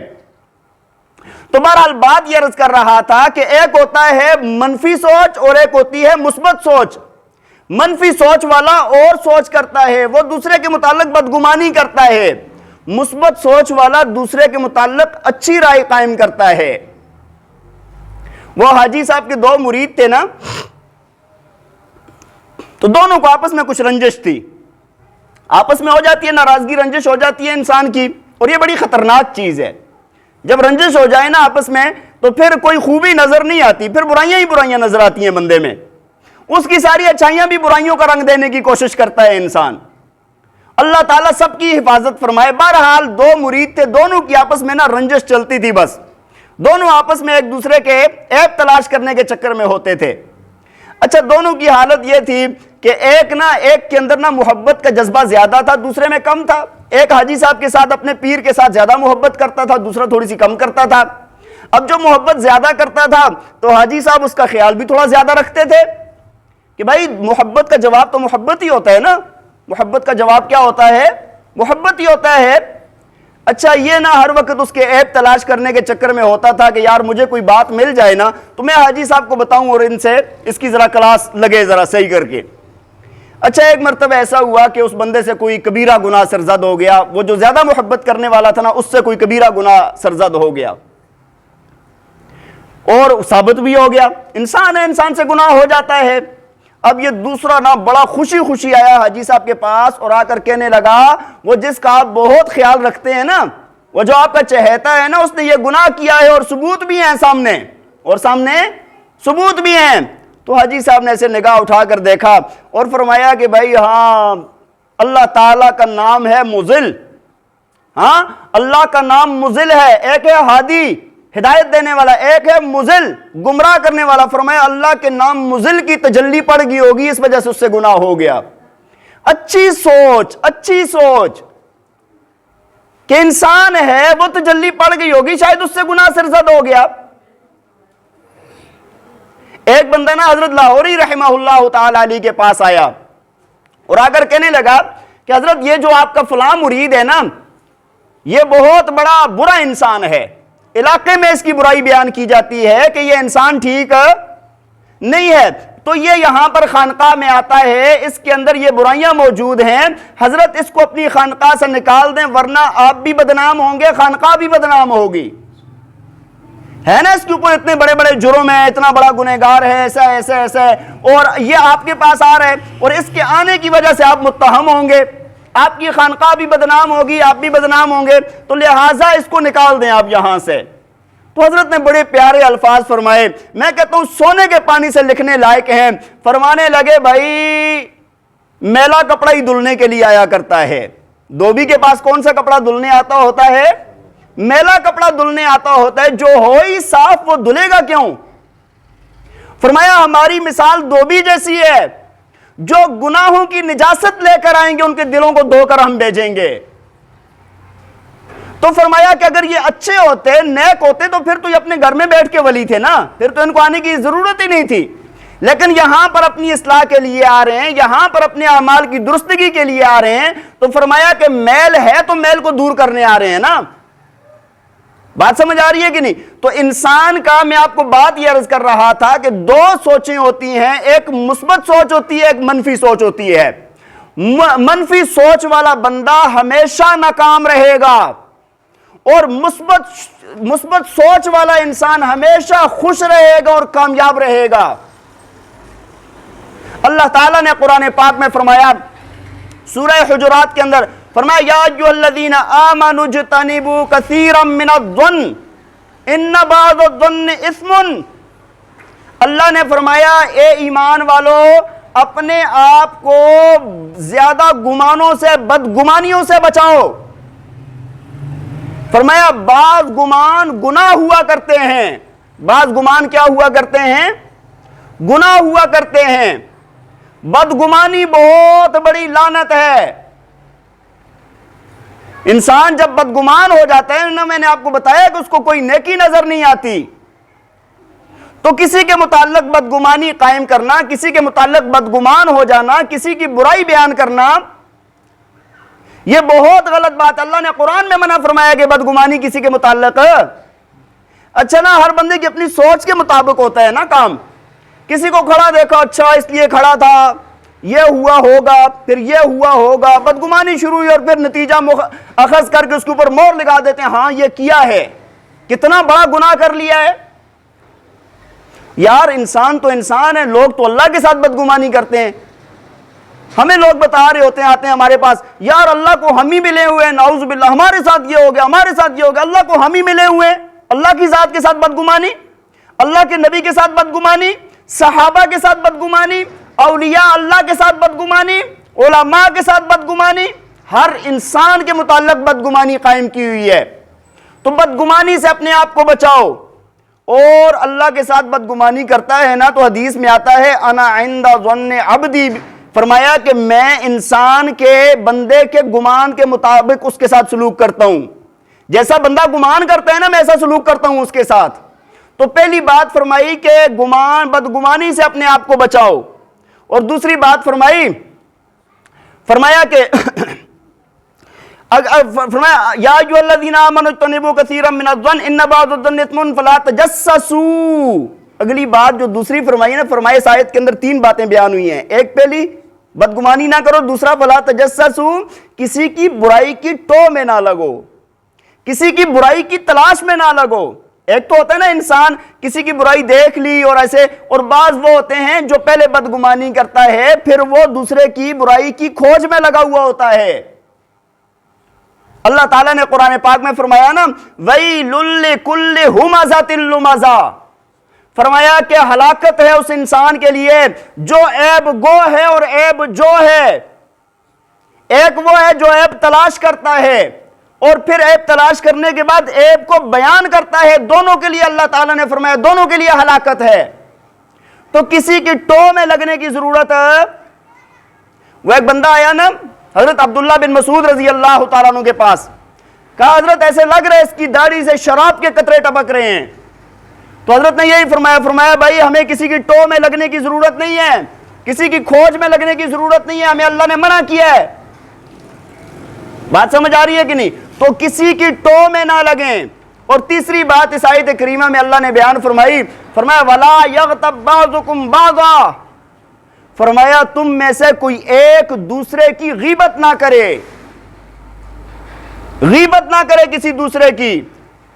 تو بہرحال بات یہ عرض کر رہا تھا کہ ایک ہوتا ہے منفی سوچ اور ایک ہوتی ہے مثبت سوچ۔ منفی سوچ والا اور سوچ کرتا ہے، وہ دوسرے کے متعلق بدگمانی کرتا ہے۔ مثبت سوچ والا دوسرے کے متعلق اچھی رائے قائم کرتا ہے۔ وہ حاجی صاحب کے دو مرید تھے نا، تو دونوں کو آپس میں کچھ رنجش تھی، آپس میں ہو جاتی ہے ناراضگی، رنجش ہو جاتی ہے انسان کی، اور یہ بڑی خطرناک چیز ہے۔ جب رنجش ہو جائے نا آپس میں تو پھر کوئی خوبی نظر نہیں آتی، پھر برائیاں ہی برائیاں نظر آتی ہیں بندے میں، اس کی ساری اچھائیاں بھی برائیوں کا رنگ دینے کی کوشش کرتا ہے انسان۔ اللہ تعالیٰ سب کی حفاظت فرمائے۔ بہرحال دو مرید تھے، دونوں کی آپس میں نا رنجش چلتی تھی، بس دونوں آپس میں ایک دوسرے کے عیب تلاش کرنے کے چکر میں ہوتے تھے۔ اچھا دونوں کی حالت یہ تھی کہ ایک کے اندر نا محبت کا جذبہ زیادہ تھا، دوسرے میں کم تھا۔ ایک حاجی صاحب کے ساتھ اپنے پیر کے ساتھ زیادہ محبت کرتا تھا، دوسرا تھوڑی سی کم کرتا تھا۔ اب جو محبت زیادہ کرتا تھا تو حاجی صاحب اس کا خیال بھی تھوڑا زیادہ رکھتے تھے کہ بھائی محبت کا جواب تو محبت ہی ہوتا ہے نا، محبت کا جواب کیا ہوتا ہے؟ محبت ہی ہوتا ہے۔ اچھا یہ نہ ہر وقت اس کے عیب تلاش کرنے کے چکر میں ہوتا تھا کہ یار مجھے کوئی بات مل جائے نا تو میں حاجی صاحب کو بتاؤں اور ان سے اس کی ذرا کلاس لگے ذرا صحیح کر کے۔ اچھا ایک مرتبہ ایسا ہوا کہ اس بندے سے کوئی کبیرہ گناہ سرزد ہو گیا، وہ جو زیادہ محبت کرنے والا تھا نا اس سے کوئی کبیرہ گناہ سرزد ہو گیا۔ اور ثابت بھی ہو گیا، انسان ہے، انسان سے گناہ ہو جاتا ہے۔ اب یہ دوسرا نا بڑا خوشی خوشی آیا حاجی صاحب کے پاس اور آ کر کہنے لگا، وہ جس کا آپ بہت خیال رکھتے ہیں نا، وہ جو آپ کا چہیتا ہے نا، اس نے یہ گناہ کیا ہے اور ثبوت بھی ہیں سامنے، اور سامنے ثبوت بھی ہیں۔ تو حاجی صاحب نے ایسے نگاہ اٹھا کر دیکھا اور فرمایا کہ بھائی ہاں، اللہ تعالیٰ کا نام ہے مضل، ہاں اللہ کا نام مضل ہے، ایک ہے ہادی ہدایت دینے والا، ایک ہے مضل گمراہ کرنے والا۔ فرمایا اللہ کے نام مضل کی تجلی پڑ گئی ہوگی، اس وجہ سے اس سے گناہ ہو گیا۔ اچھی سوچ کہ انسان ہے، وہ تجلی پڑ گئی ہوگی، شاید اس سے گناہ سرزد ہو گیا۔ ایک بندہ نا حضرت لاہوری رحمہ اللہ تعالی علیہ کے پاس آیا اور آ کر کہنے لگا کہ حضرت یہ جو آپ کا فلاں مرید ہے نا، یہ بہت بڑا برا انسان ہے، علاقے میں اس کی برائی بیان کی جاتی ہے کہ یہ انسان ٹھیک نہیں ہے، تو یہ یہاں پر خانقاہ میں آتا ہے، اس کے اندر یہ برائیاں موجود ہیں، حضرت اس کو اپنی خانقاہ سے نکال دیں ورنہ آپ بھی بدنام ہوں گے، خانقاہ بھی بدنام ہوگی۔ ہے نا اس کے اوپر اتنے بڑے بڑے جرم ہیں، اتنا بڑا گنہگار ہے، ایسا ایسا ایسا ہے، اور یہ آپ کے پاس آ رہا ہے اور اس کے آنے کی وجہ سے آپ متہم ہوں گے، آپ کی خانقاہ بھی بدنام ہوگی، آپ بھی بدنام ہوں گے، تو لہٰذا اس کو نکال دیں آپ یہاں سے۔ تو حضرت نے بڑے پیارے الفاظ فرمائے، میں کہتا ہوں سونے کے پانی سے لکھنے لائق ہیں۔ فرمانے لگے بھائی میلا کپڑا ہی دھلنے کے لیے آیا کرتا ہے، دھوبی کے پاس کون سا کپڑا دھلنے آتا ہوتا ہے؟ میلا کپڑا دھلنے آتا ہوتا ہے، جو ہو ہی صاف وہ دھلے گا کیوں؟ فرمایا ہماری مثال دھوبی جیسی ہے، جو گناہوں کی نجاست لے کر آئیں گے ان کے دلوں کو دھو کر ہم بھیجیں گے۔ تو فرمایا کہ اگر یہ اچھے ہوتے، نیک ہوتے، تو پھر تو یہ اپنے گھر میں بیٹھ کے ولی تھے نا، پھر تو ان کو آنے کی ضرورت ہی نہیں تھی، لیکن یہاں پر اپنی اصلاح کے لیے آ رہے ہیں، یہاں پر اپنے اعمال کی درستگی کے لیے آ رہے ہیں، تو فرمایا کہ میل ہے تو میل کو دور کرنے آ رہے ہیں نا۔ بات سمجھ آ رہی ہے کہ نہیں؟ تو انسان کا، میں آپ کو بات یہ عرض کر رہا تھا کہ دو سوچیں ہوتی ہیں، ایک مثبت سوچ ہوتی ہے، ایک منفی سوچ ہوتی ہے۔ منفی سوچ والا بندہ ہمیشہ ناکام رہے گا اور مثبت سوچ والا انسان ہمیشہ خوش رہے گا اور کامیاب رہے گا۔ اللہ تعالیٰ نے قرآن پاک میں فرمایا، سورہ حجرات کے اندر فرمایا، یا ایھا الذین آمنوا اجتنبوا کثیرا من الظن ان بعض الظن اثم۔ اللہ نے فرمایا اے ایمان والو، اپنے آپ کو زیادہ گمانوں سے، بدگمانیوں سے بچاؤ۔ فرمایا بعض گمان گناہ ہوا کرتے ہیں، بعض گمان کیا ہوا کرتے ہیں؟ گناہ ہوا کرتے ہیں۔ بدگمانی بہت بڑی لعنت ہے۔ انسان جب بدگمان ہو جاتا ہے نا، میں نے آپ کو بتایا کہ اس کو کوئی نیکی نظر نہیں آتی، تو کسی کے متعلق بدگمانی قائم کرنا، کسی کے متعلق بدگمان ہو جانا، کسی کی برائی بیان کرنا، یہ بہت غلط بات۔ اللہ نے قرآن میں منع فرمایا کہ بدگمانی کسی کے متعلق۔ اچھا نا، ہر بندے کی اپنی سوچ کے مطابق ہوتا ہے نا کام۔ کسی کو کھڑا دیکھا، اچھا اس لیے کھڑا تھا، یہ ہوا ہوگا، پھر یہ ہوا ہوگا، بدگمانی شروع ہوئی اور پھر نتیجہ اخذ کر کے اس کے اوپر مور لگا دیتے ہیں، ہاں یہ کیا ہے، کتنا بڑا گناہ کر لیا ہے۔ یار انسان تو انسان ہے، لوگ تو اللہ کے ساتھ بدگمانی کرتے ہیں۔ ہمیں لوگ بتا رہے ہوتے ہیں، آتے ہیں ہمارے پاس، یار اللہ کو ہم ہی ملے ہوئے ہیں، نعوذ باللہ ہمارے ساتھ یہ ہو گیا، ہمارے ساتھ یہ ہو گیا، اللہ کو ہم ہی ملے ہوئے ہیں۔ اللہ کی ذات کے ساتھ بدگمانی، اللہ کے نبی کے ساتھ بدگمانی، صحابہ کے ساتھ بدگمانی، اولیاء اللہ کے ساتھ بدگمانی، علماء کے ساتھ بدگمانی، ہر انسان کے متعلق بدگمانی قائم کی ہوئی ہے۔ تو بدگمانی سے اپنے آپ کو بچاؤ۔ اور اللہ کے ساتھ بدگمانی کرتا ہے نا، تو حدیث میں آتا ہے انا عند ظن عبدی، فرمایا کہ میں انسان کے، بندے کے گمان کے مطابق اس کے ساتھ سلوک کرتا ہوں، جیسا بندہ گمان کرتا ہے نا میں ایسا سلوک کرتا ہوں اس کے ساتھ۔ تو پہلی بات فرمائی کہ بدگمانی سے اپنے آپ کو بچاؤ، اور دوسری بات فرمایا کہ فرمایا یا ایھا الذین آمنوا اجتنبوا کثیرا من الظن ان بعض الظن اثم فلا تجسسوا۔ اگلی بات جو دوسری فرمائی نا، فرمائے اس آیت کے اندر تین باتیں بیان ہوئی ہیں۔ ایک پہلی بدگمانی نہ کرو، دوسرا فلا تجسسوا، کسی کی برائی کی ٹو میں نہ لگو، کسی کی برائی کی تلاش میں نہ لگو۔ ایک تو ہوتا ہے نا انسان کسی کی برائی دیکھ لی اور ایسے، اور بعض وہ ہوتے ہیں جو پہلے بدگمانی کرتا ہے پھر وہ دوسرے کی برائی کی کھوج میں لگا ہوا ہوتا ہے۔ اللہ تعالیٰ نے قرآن پاک میں فرمایا نا وَيْلٌ لِكُلِّ ہُمَزَةٍ لُمَزَةٍ، فرمایا کہ ہلاکت ہے اس انسان کے لیے جو عیب گو ہے اور عیب جو ہے۔ ایک وہ ہے جو عیب تلاش کرتا ہے اور پھر عیب تلاش کرنے کے بعد عیب کو بیان کرتا ہے، دونوں کے لیے اللہ تعالیٰ نے فرمایا دونوں کے لیے ہلاکت ہے۔ تو کسی کی ٹو میں لگنے کی ضرورت ہے۔ وہ ایک بندہ آیا نا حضرت عبداللہ بن مسعود رضی اللہ تعالیٰ عنہ کے پاس، کہا حضرت ایسے لگ رہے اس کی داڑھی سے شراب کے قطرے ٹپک رہے ہیں۔ تو حضرت نے یہی فرمایا بھائی ہمیں کسی کی ٹو میں لگنے کی ضرورت نہیں ہے، کسی کی کھوج میں لگنے کی ضرورت نہیں ہے، ہمیں اللہ نے منع کیا ہے۔ بات سمجھ آ رہی ہے کہ نہیں؟ تو کسی کی ٹو میں نہ لگیں۔ اور تیسری بات اس آیت کریمہ میں اللہ نے بیان فرمایا وَلَا يَغْتَبْ بَعْضُكُمْ بَعْضًا، فرمایا تم میں سے کوئی ایک دوسرے کی غیبت نہ کرے، غیبت نہ کرے کسی دوسرے کی۔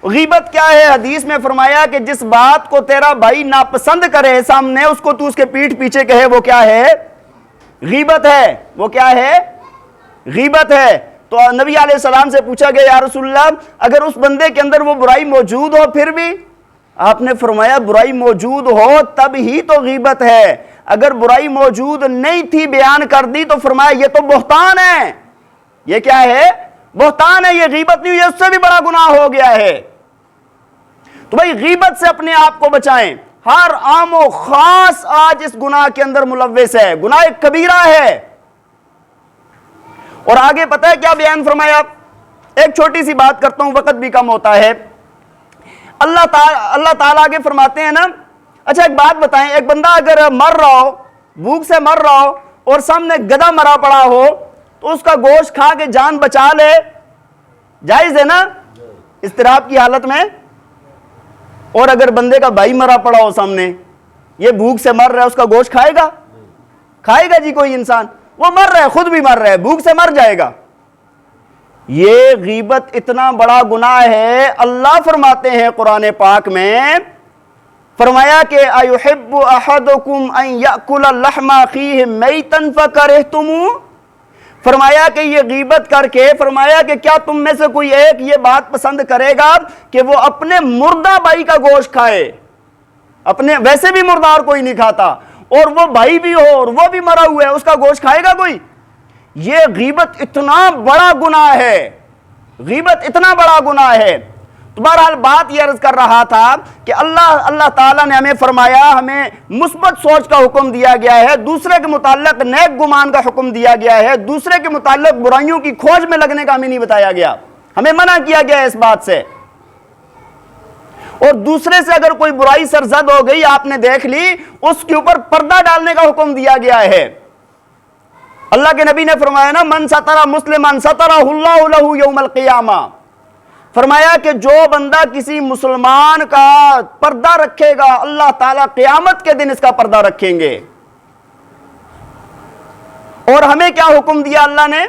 غیبت کیا ہے؟ حدیث میں فرمایا کہ جس بات کو تیرا بھائی ناپسند کرے سامنے، اس کو تو اس کے پیٹھ پیچھے کہے، وہ کیا ہے؟ غیبت ہے۔ وہ کیا ہے؟ غیبت ہے۔ تو نبی علیہ السلام سے پوچھا گیا یا رسول اللہ اگر اس بندے کے اندر وہ برائی موجود ہو پھر بھی؟ آپ نے فرمایا برائی موجود ہو تب ہی تو غیبت ہے، اگر برائی موجود نہیں تھی بیان کر دی تو فرمایا یہ تو بہتان ہے۔ یہ کیا ہے؟ بہتان ہے، یہ غیبت نہیں، یہ اس سے بھی بڑا گناہ ہو گیا ہے۔ تو بھائی غیبت سے اپنے آپ کو بچائیں۔ ہر عام و خاص آج اس گناہ کے اندر ملوث ہے، گناہ کبیرہ ہے۔ اور آگے پتہ ہے کیا بیان فرمایا؟ ایک چھوٹی سی بات کرتا ہوں، وقت بھی کم ہوتا ہے۔ اللہ تعالیٰ آگے فرماتے ہیں نا، اچھا ایک بات بتائیں، ایک بندہ اگر مر رہا ہو، بھوک سے مر رہا ہو اور سامنے گدھا مرا پڑا ہو تو اس کا گوشت کھا کے جان بچا لے، جائز ہے نا اضطراب کی حالت میں؟ اور اگر بندے کا بھائی مرا پڑا ہو سامنے، یہ بھوک سے مر رہا ہے، اس کا گوشت کھائے گا؟ کھائے گا جی کوئی انسان؟ وہ مر رہا ہے، خود بھی مر رہا ہے، بھوک سے مر جائے گا۔ یہ غیبت اتنا بڑا گناہ ہے، اللہ فرماتے ہیں قرآن پاک میں، فرمایا کہ اَيُحِبُّ أَحَدُكُمْ أَن يَأْكُلَ لَحْمَ أَخِيهِ مَيْتًا فَكَرِهْتُمُوهُ، فرمایا کہ یہ غیبت کر کے فرمایا کہ کیا تم میں سے کوئی ایک یہ بات پسند کرے گا کہ وہ اپنے مردہ بھائی کا گوشت کھائے؟ اپنے ویسے بھی مردار کوئی نہیں کھاتا، اور وہ بھائی بھی ہو اور وہ بھی مرا ہوا ہے، اس کا گوشت کھائے گا کوئی؟ یہ غیبت اتنا بڑا گناہ ہے، غیبت اتنا بڑا گناہ ہے۔ تو بہرحال بات یہ عرض کر رہا تھا کہ اللہ تعالیٰ نے ہمیں فرمایا، ہمیں مثبت سوچ کا حکم دیا گیا ہے، دوسرے کے متعلق نیک گمان کا حکم دیا گیا ہے، دوسرے کے متعلق برائیوں کی کھوج میں لگنے کا ہمیں نہیں بتایا گیا، ہمیں منع کیا گیا ہے اس بات سے۔ اور دوسرے سے اگر کوئی برائی سرزد ہو گئی آپ نے دیکھ لی، اس کے اوپر پردہ ڈالنے کا حکم دیا گیا ہے۔ اللہ کے نبی نے فرمایا نا من ستر مسلمان سترہ اللہ لہ یوم القیامہ، فرمایا کہ جو بندہ کسی مسلمان کا پردہ رکھے گا اللہ تعالیٰ قیامت کے دن اس کا پردہ رکھیں گے۔ اور ہمیں کیا حکم دیا اللہ نے؟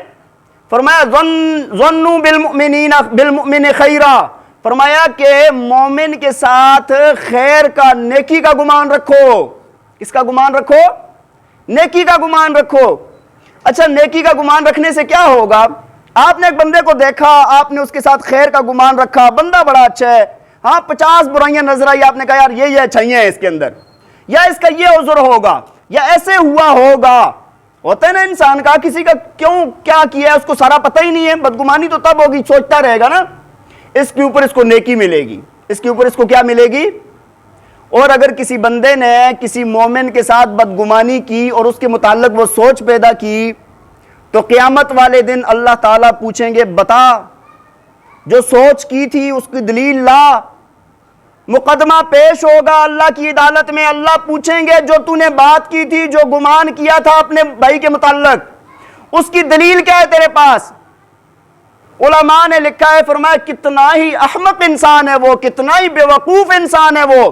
فرمایا ظنوا بالمؤمن خیرا، فرمایا کہ مومن کے ساتھ خیر کا، نیکی کا گمان رکھو۔ کس کا گمان رکھو؟ نیکی کا گمان رکھو۔ اچھا نیکی کا گمان رکھنے سے کیا ہوگا؟ آپ نے ایک بندے کو دیکھا، آپ نے اس کے ساتھ خیر کا گمان رکھا، بندہ بڑا اچھا ہے، ہاں 50 برائیاں نظر آئی، آپ نے کہا یار یہ اچھائیاں ہیں اس کے اندر، یا اس کا یہ عذر ہوگا، یا ایسے ہوا ہوگا۔ ہوتا ہے نا انسان کا کسی کا کیوں کیا کیا ہے اس کو سارا پتہ ہی نہیں ہے، بدگمانی تو تب ہوگی، سوچتا رہے گا نا اس کے اوپر اس کو نیکی ملے گی، اس کے اوپر اس کو کیا ملے گی۔ اور اگر کسی بندے نے کسی مومن کے ساتھ بدگمانی کی اور اس کے متعلق وہ سوچ پیدا کی تو قیامت والے دن اللہ تعالیٰ پوچھیں گے بتا جو سوچ کی تھی اس کی دلیل لا۔ مقدمہ پیش ہوگا اللہ کی عدالت میں، اللہ پوچھیں گے جو تو نے بات کی تھی، جو گمان کیا تھا اپنے بھائی کے متعلق، اس کی دلیل کیا ہے تیرے پاس؟ علماء نے لکھا ہے، فرمایا کتنا ہی احمق انسان ہے وہ، کتنا ہی بے وقوف انسان ہے وہ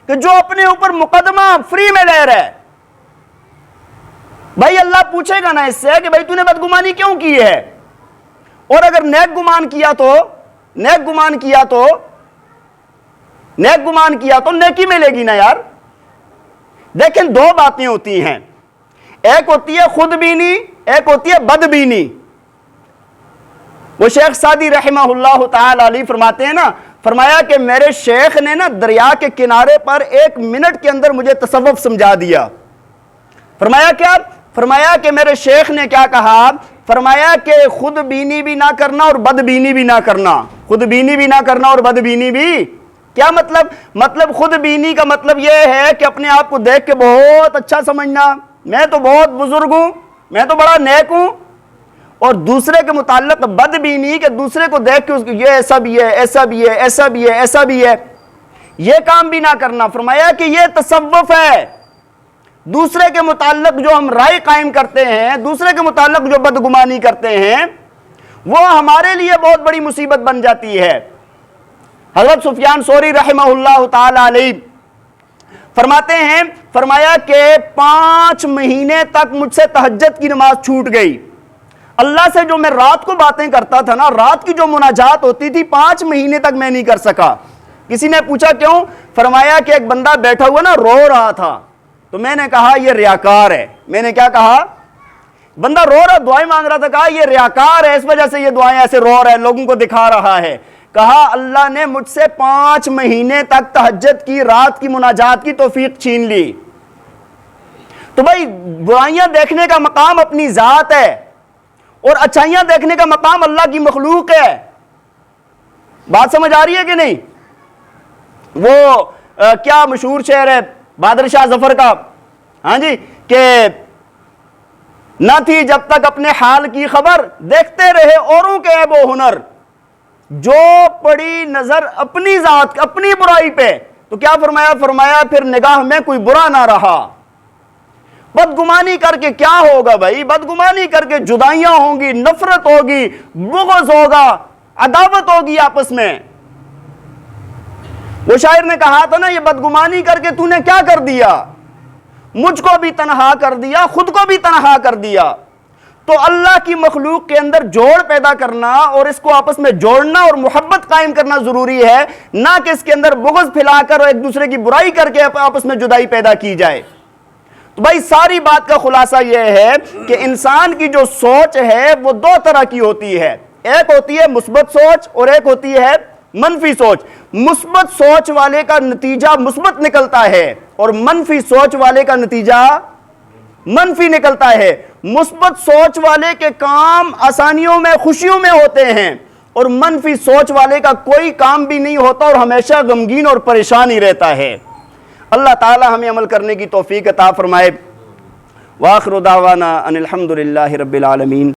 کہ جو اپنے اوپر مقدمہ فری میں لے رہا ہے۔ بھائی اللہ پوچھے گا نا اس سے کہ بھائی تو نے بدگمانی کیوں کی ہے، اور اگر نیک گمان کیا تو نیک گمان کیا تو نیکی ملے گی نا یار. دیکھیں دو باتیں ہوتی ہیں, ایک ہوتی ہے خود بینی, ایک ہوتی ہے بد بینی. وہ شیخ سعدی رحمہ اللہ تعالی علیہ فرماتے ہیں نا, فرمایا کہ میرے شیخ نے نا دریا کے کنارے پر 1 منٹ کے اندر مجھے تصوف سمجھا دیا. فرمایا کیا؟ فرمایا کہ میرے شیخ نے کیا کہا؟ فرمایا کہ خود بینی بھی نہ کرنا اور بد بینی بھی نہ کرنا. خود بینی بھی نہ کرنا اور بد بینی بھی. کیا مطلب؟ مطلب خود بینی کا مطلب یہ ہے کہ اپنے آپ کو دیکھ کے بہت اچھا سمجھنا, میں تو بہت بزرگ ہوں, میں تو بڑا نیک ہوں. اور دوسرے کے متعلق بد بینی کہ دوسرے کو دیکھ کے یہ ایسا بھی ہے, ایسا بھی ہے, ایسا بھی ہے, ایسا بھی ہے, یہ کام بھی نہ کرنا. فرمایا کہ یہ تصوف ہے. دوسرے کے متعلق جو ہم رائے قائم کرتے ہیں, دوسرے کے متعلق جو بدگمانی کرتے ہیں, وہ ہمارے لیے بہت بڑی مصیبت بن جاتی ہے. حضرت سفیان ثوری رحمہ اللہ تعالی علیہ فرماتے ہیں, فرمایا کہ 5 مہینے تک مجھ سے تہجد کی نماز چھوٹ گئی. اللہ سے جو میں رات کو باتیں کرتا تھا نا, رات کی جو مناجات ہوتی تھی 5 مہینے تک میں نہیں کر سکا. کسی نے پوچھا کیوں؟ فرمایا کہ ایک بندہ بیٹھا ہوا نا رو رہا تھا, تو میں نے کہا یہ ریاکار ہے. میں نے کیا کہا؟ بندہ رو رہا, دعائیں مانگ رہا تھا, کہا یہ ریاکار ہے, اس وجہ سے یہ دعائیں ایسے رو رہا ہے, لوگوں کو دکھا رہا ہے. کہا اللہ نے مجھ سے 5 مہینے تک تہجد کی رات کی مناجات کی توفیق چھین لی. تو بھائی برائیاں دیکھنے کا مقام اپنی ذات ہے, اور اچھائیاں دیکھنے کا مقام اللہ کی مخلوق ہے. بات سمجھ آ رہی ہے کہ نہیں؟ وہ کیا مشہور شعر ہے بہادر شاہ ظفر کا, ہاں جی, کہ نہ تھی جب تک اپنے حال کی خبر, دیکھتے رہے اوروں کے عیب و ہنر, جو پڑی نظر اپنی ذات اپنی برائی پہ. تو کیا فرمایا؟ فرمایا پھر نگاہ میں کوئی برا نہ رہا. بدگمانی کر کے کیا ہوگا بھائی؟ بدگمانی کر کے جدائیاں ہوں گی, نفرت ہوگی, بغض ہوگا, عداوت ہوگی آپس میں. وہ شاعر نے کہا تھا نا, یہ بدگمانی کر کے تو نے کیا کر دیا؟ مجھ کو بھی تنہا کر دیا, خود کو بھی تنہا کر دیا. تو اللہ کی مخلوق کے اندر جوڑ پیدا کرنا اور اس کو آپس میں جوڑنا اور محبت قائم کرنا ضروری ہے, نہ کہ اس کے اندر بغض پھیلا کر اور ایک دوسرے کی برائی کر کے آپس میں جدائی پیدا کی جائے. تو بھائی ساری بات کا خلاصہ یہ ہے کہ انسان کی جو سوچ ہے وہ 2 طرح کی ہوتی ہے. ایک ہوتی ہے مثبت سوچ اور ایک ہوتی ہے منفی سوچ. مثبت سوچ والے کا نتیجہ مثبت نکلتا ہے اور منفی سوچ والے کا نتیجہ منفی نکلتا ہے. مثبت سوچ والے کے کام آسانیوں میں خوشیوں میں ہوتے ہیں, اور منفی سوچ والے کا کوئی کام بھی نہیں ہوتا اور ہمیشہ غمگین اور پریشان ہی رہتا ہے. اللہ تعالی ہمیں عمل کرنے کی توفیق عطا فرمائے. وآخر دعوانا ان الحمد للہ رب العالمین.